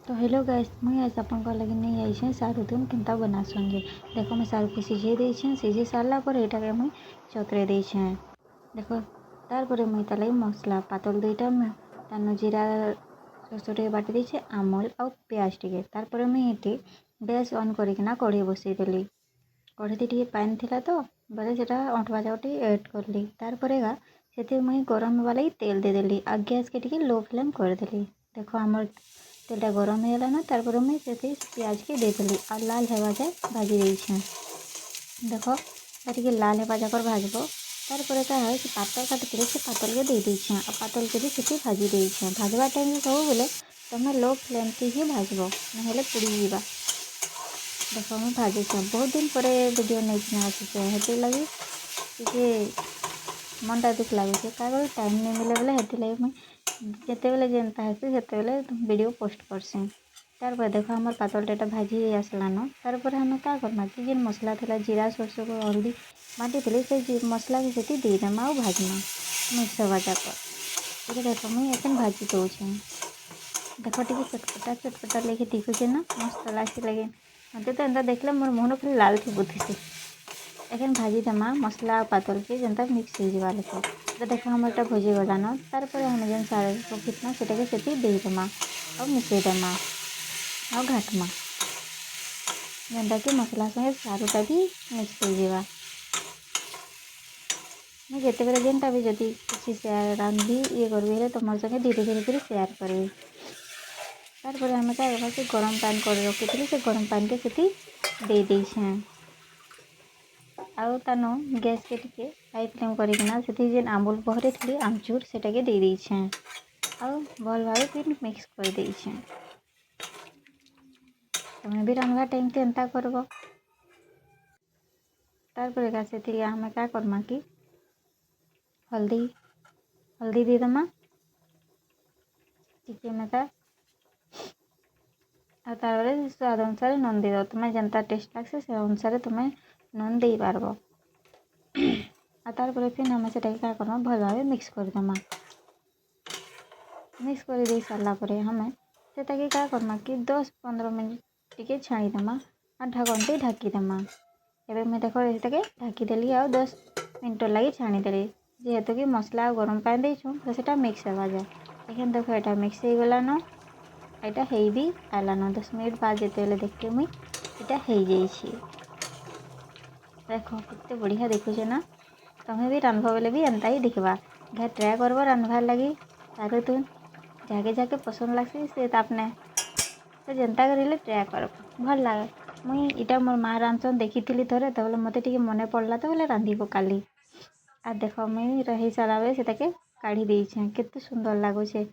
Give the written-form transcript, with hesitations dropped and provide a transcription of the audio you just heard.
तो hello guys, मुझे आज आपन लगे नहीं आई सारू तुम केनता बनासन जे देखो मैं सारू के सिझे देछे। सिझे सारा पर एटा के मुई चतरे देछे। देखो तार पर मुई ता लगे मसला पातल दुईटा में तानो जीरा सरसोटे बाटी देछे आमल आ प्याज टिके। तार पर मुई एटी गैस ऑन करिकिना कढ़ी बसई देली। कढ़ी टिके पानी थिला तो बोले सेटा अंटवा जाउटी ऐड करली। तार पर गा सेते मुई गरम वाला तेल दे देली आ गैस के टिके लो फ्लेम कर देली। देखो आमर तेलटा गरम हो ना तार पर मुई सेते प्याज के दे देली आ लाल हेवा जाए भाजी देछे। देखो टिके लाल हेवा जाकर भाजबो। तार पर का है कि पातल काटिले से पातल के दे देछे आ पातल के भी सेते भाजी देछे। भाजवा टाइम सब बेले तुम लो फ्लेम के ही भाजबो नहेले पुड़ी जीवा। देखो मैं भाजी बहुत दिन पर वीडियो नहीं आसी हेती लगी टे मनटा दुख लगे क्या टाइम नहीं मिले बोले हेती लगे मुई जिते बेले जेनता हेसी सेते बेले वीडियो पोस्ट करसी। तार पर देखो हमार पातल टेटा भाजी आसलान। तार पर हमें क्या करना कि जेन मसला था जीरा सरसों को हल्दी बाटी थी से मसला के सेठी देदेमा और भाजमा मिक्स हवा जाकर। ये देखो मुई एखन भाजी दूचे। देखो टी चटपटा चटपटा लेके दिखुचे ना मस्त लासी लगे मत तो एंता देखले मोर मुहन खाली लाल थी बुद्धि। एखन भाजी देमा मसला और पातल के जनता मिक्स हो जावा लोग। तो देखो हमारे भोजी गलान। तार पर हम जेन सारे रखितना से सेठी देदेमा और मिसई देमा और घाटमा जेनटा कि मसला संगे सारूटा भी मिक्स हो जावा। मैं जिते बेले जेनटा भी जदि किसी शेयर रांधि ये करी तुम संगे धीरे धीरे धीरे शेयर करी। तार पर हमें क्या करना कि गरम पानी कर रखी थी से गरम पानी के सेठी दे देछे आउ तानो गैस के टिके हाई फ्लेम करिकिना सेठी जेन आंबुल बहरे थी आमचूर सेटा के दे देछे आउ भल भावे फिर मिक्स कर देछे। तुम्हें भी रांधवा टाइम के एंता करबो। तार पर का सेठी हमें क्या करमा कि हल्दी हल्दी दे दमा टिके में का आ तार स्वाद अनुसार नून दे दो। तुम्हें जनता टेस्ट लगे से अनुसार तुम्हें नून दे पारबो। आ तार पर फिर हमें सेटा क्या करना भल भावे मिक्स कर देमा। मिक्स कर दे सारा पर हमें सेटा के क्या करना कि 10-15 मिनट टिके छाणी देमा आ ढाकनटी ढाकी देमा। एबे मैं देखो ये ढाकी देली आ 10 मिनट लगी छाणी देली जेहेतु कि मसला आ गरम पानी देछुं तो सेटा मिक्स हवा जाए। एखन देखो एटा मिक्स हो गलान एटा हेई भी आलान 10 मिनट बाद जेते बेले देखते मुई एटा हेई जाइछि। देखो कितने बढ़िया देखुचे ना। तुम्हें भी रांधब बेले भी एंता ही देखबा घर ट्राए करब रांधबार लगी सारू तुन जाके जाके पसंद लगसी से आपने तो जनता करें ट्राए कर भल लगे। मुई इटा मोर माँ रांधन देखी थी थोड़े तो बोले मत मन पड़ला तो बोले रांधी पकाली। आ देखो मुई रही सारा बेले से काढ़ी देछे केते सुंदर लगुचे।